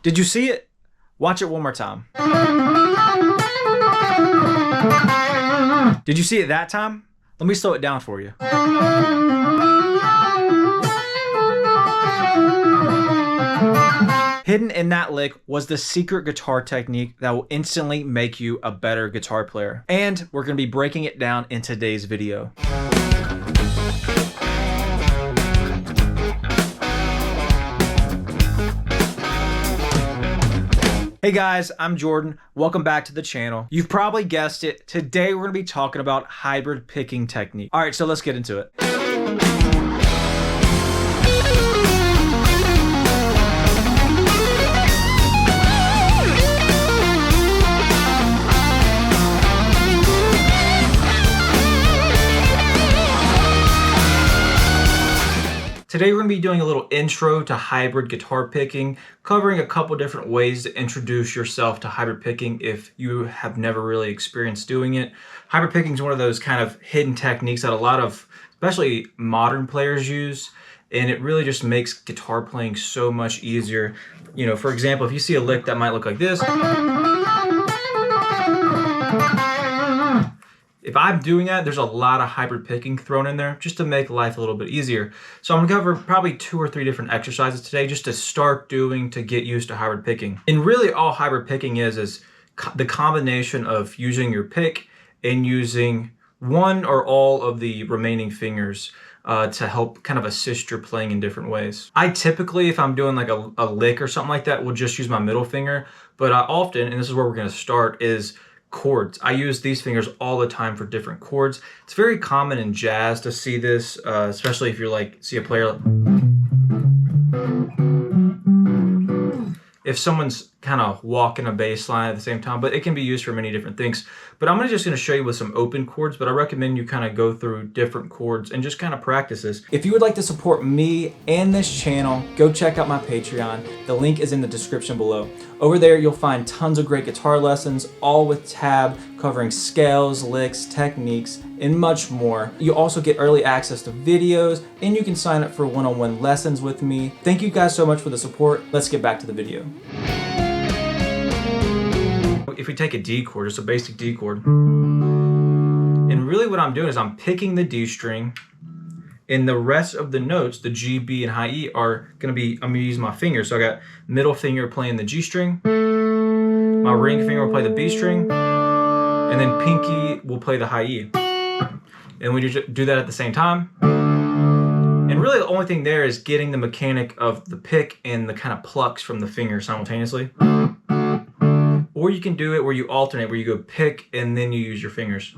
Did you see it? Watch it one more time. Did you see it that time? Let me slow it down for you. Hidden in that lick was the secret guitar technique that will instantly make you a better guitar player. And we're going to be breaking it down in today's video. Hey guys, I'm Jordan. Welcome back to the channel. You've probably guessed it. Today we're going to be talking about hybrid picking technique. All right, so let's get into it. Today we're going to be doing a little intro to hybrid guitar picking, covering a couple different ways to introduce yourself to hybrid picking if you have never really experienced doing it. Hybrid picking is one of those kind of hidden techniques that a lot of, especially modern players use, and it really just makes guitar playing so much easier. You know, for example, if you see a lick that might look like this, if I'm doing that, there's a lot of hybrid picking thrown in there just to make life a little bit easier. So I'm gonna cover probably 2 or 3 different exercises today just to start doing to get used to hybrid picking. And really all hybrid picking is the combination of using your pick and using one or all of the remaining fingers to help kind of assist your playing in different ways. I typically, if I'm doing like a lick or something like that, will just use my middle finger. But I often, and this is where we're gonna start, is chords. I use these fingers all the time for different chords. It's very common in jazz to see this, especially if you're like, see a player, if someone's kind of walking a bass line at the same time, but it can be used for many different things. But I'm just gonna show you with some open chords, but I recommend you kind of go through different chords and just kind of practice this. If you would like to support me and this channel, go check out my Patreon. The link is in the description below. Over there, you'll find tons of great guitar lessons, all with tab, covering scales, licks, techniques, and much more. You also get early access to videos, and you can sign up for one-on-one lessons with me. Thank you guys so much for the support. Let's get back to the video. If we take a D chord, just a basic D chord, and really what I'm doing is I'm picking the D string, and the rest of the notes, the G, B, and high E, are gonna be, I'm gonna use my fingers. So I got middle finger playing the G string, my ring finger will play the B string, and then pinky will play the high E. And we just do that at the same time. And really the only thing there is getting the mechanic of the pick and the kind of plucks from the finger simultaneously. Or you can do it where you alternate, where you go pick and then you use your fingers.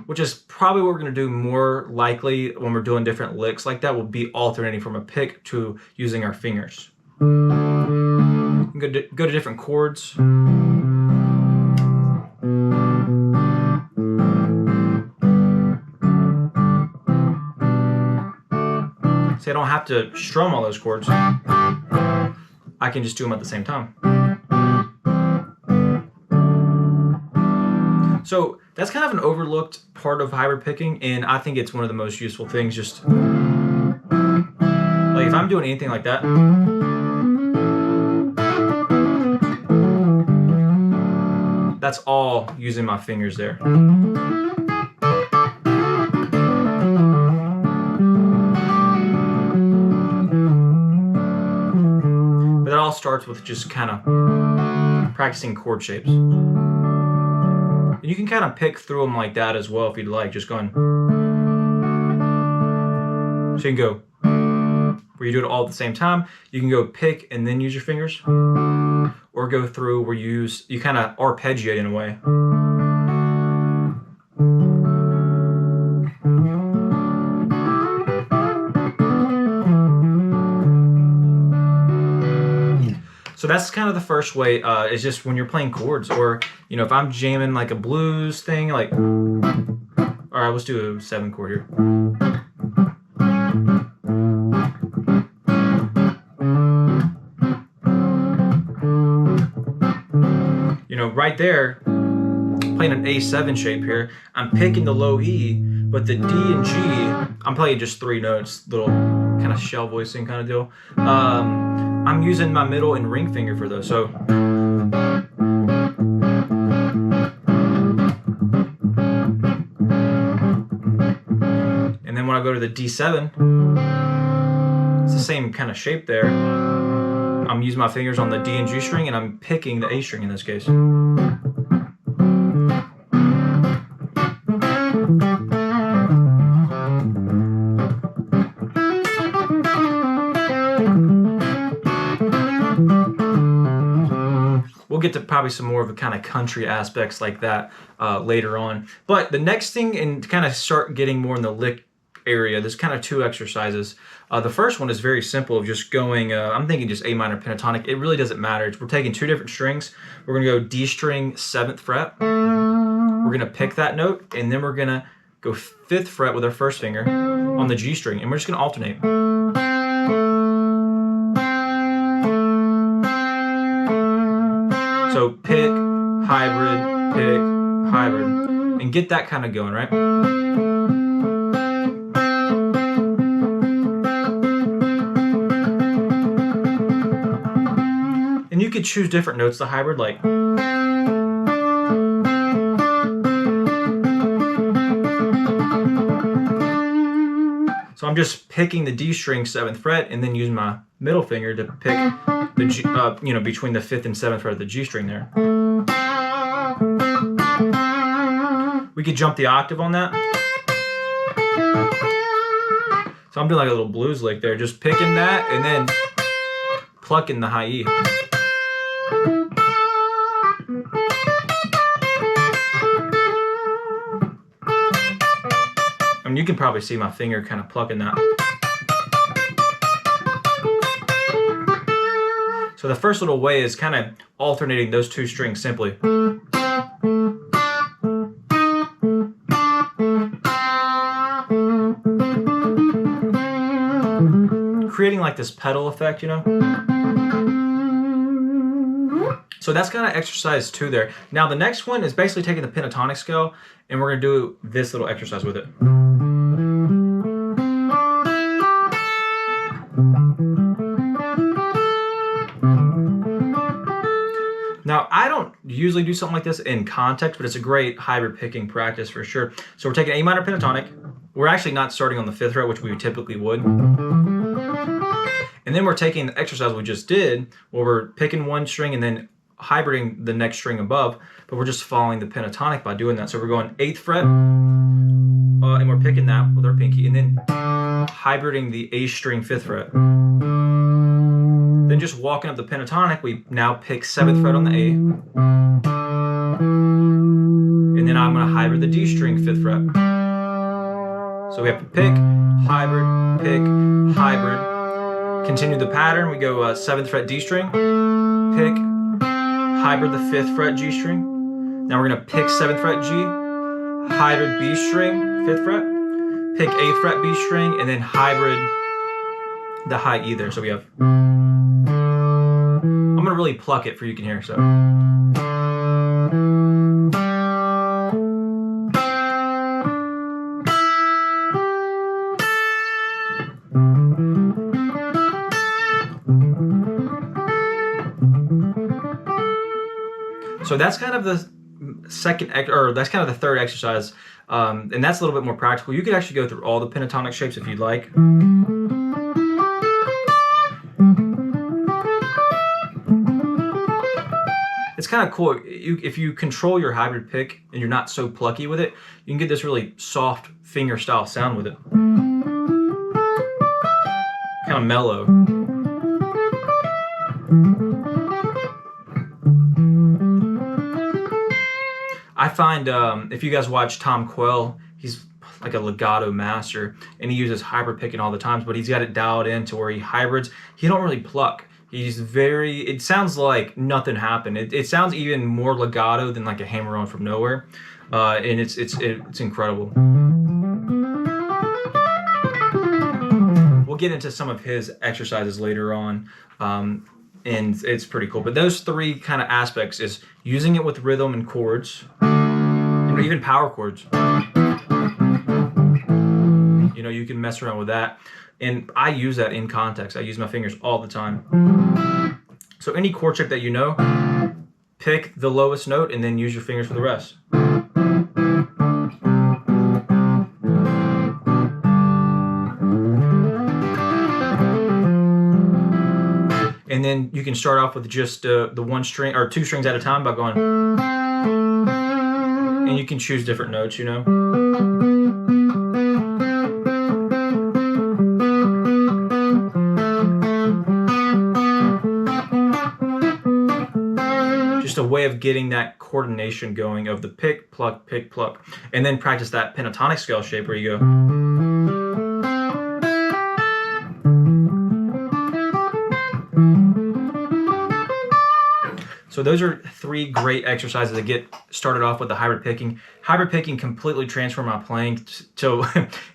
Which is probably what we're gonna do more likely when we're doing different licks like that, will be alternating from a pick to using our fingers. Go to different chords. See, I don't have to strum all those chords. I can just do them at the same time. So that's kind of an overlooked part of hybrid picking, and I think it's one of the most useful things. Just like if I'm doing anything like that, that's all using my fingers there. But it all starts with just kind of practicing chord shapes. And you can kind of pick through them like that as well if you'd like, just going. So you can go, where you do it all at the same time. You can go pick and then use your fingers. Or go through where you kind of arpeggiate in a way. So that's kind of the first way, is just when you're playing chords, or, you know, if I'm jamming like a blues thing, like, all right, let's do a 7 chord here. You know, right there, playing an A7 shape here, I'm picking the low E, but the D and G, I'm playing just 3 notes, little kind of shell voicing kind of deal. I'm using my middle and ring finger for those. So and then when I go to the D7, it's the same kind of shape there. I'm using my fingers on the D and G string, and I'm picking the A string in this case. We'll get to probably some more of the kind of country aspects like that later on. But the next thing, and to kind of start getting more in the lick area, there's kind of two exercises. The first one is very simple, of just going, I'm thinking just A minor pentatonic. It really doesn't matter. We're taking two different strings. We're going to go D string 7th fret. We're going to pick that note, and then we're going to go 5th fret with our first finger on the G string, and we're just going to alternate. So pick, hybrid, and get that kind of going, right? And you could choose different notes to hybrid, like so I'm just picking the D string 7th fret, and then using my middle finger to pick the G, between the 5th and 7th fret of the G string there. We could jump the octave on that. So I'm doing like a little blues lick there, just picking that and then plucking the high E. I mean, you can probably see my finger kind of plucking that. So the first little way is kind of alternating those two strings simply. Creating like this pedal effect, you know? So that's kind of exercise 2 there. Now the next one is basically taking the pentatonic scale, and we're going to do this little exercise with it. Now, I don't usually do something like this in context, but it's a great hybrid picking practice for sure. So we're taking A minor pentatonic. We're actually not starting on the 5th fret, which we typically would. And then we're taking the exercise we just did, where we're picking one string and then hybriding the next string above, but we're just following the pentatonic by doing that. So we're going 8th fret, and we're picking that with our pinky, and then hybriding the A string 5th fret. Then just walking up the pentatonic, we now pick 7th fret on the A. And then I'm going to hybrid the D string 5th fret. So we have to pick, hybrid, hybrid. Continue the pattern. We go 7th fret D string, pick, hybrid the 5th fret G string. Now we're going to pick 7th fret G, hybrid B string, 5th fret, pick 8th fret B string, and then hybrid the high E there. So we have, I'm going to really pluck it for you can hear. So. So that's kind of the second, or that's kind of the third exercise, and that's a little bit more practical. You could actually go through all the pentatonic shapes if you'd like. It's kind of cool. If you control your hybrid pick and you're not so plucky with it, you can get this really soft finger style sound with it. Kind of mellow. I find if you guys watch Tom Quell, he's like a legato master, and he uses hybrid picking all the times, but he's got it dialed in to where he hybrids. He don't really pluck. He's very, it sounds like nothing happened. It sounds even more legato than like a hammer on from nowhere, and it's incredible. We'll get into some of his exercises later on, and it's pretty cool. But those three kind of aspects is using it with rhythm and chords, and even power chords. You know, you can mess around with that. And I use that in context. I use my fingers all the time. So any chord trick that you know, pick the lowest note and then use your fingers for the rest. And then you can start off with just the one string or two strings at a time by going, and you can choose different notes, you know. Just a way of getting that coordination going of the pick, pluck, and then practice that pentatonic scale shape where you go. So those are 3 great exercises to get started off with the hybrid picking. Hybrid picking completely transformed my playing, so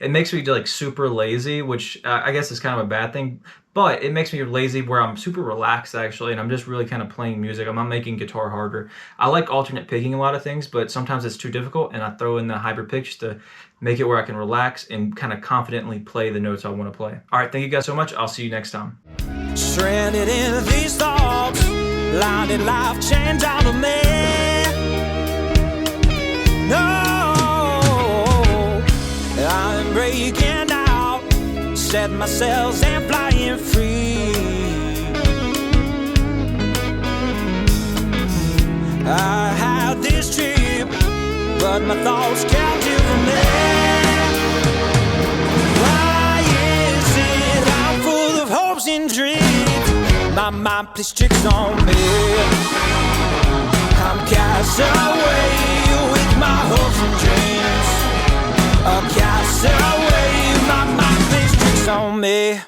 it makes me like super lazy, which I guess is kind of a bad thing, but it makes me lazy where I'm super relaxed actually, and I'm just really kind of playing music. I'm not making guitar harder. I like alternate picking a lot of things, but sometimes it's too difficult, and I throw in the hybrid pick just to make it where I can relax and kind of confidently play the notes I want to play. All right, thank you guys so much. I'll see you next time. Stranded in these thoughts, blinded life change out of me. No, I'm breaking out, set my sails and flying free. I had this trip, but my thoughts captive me. Why is it I'm full of hopes and dreams? My mind plays tricks on me. I'm cast away with my hopes and dreams. I'm cast away, my mind plays tricks on me.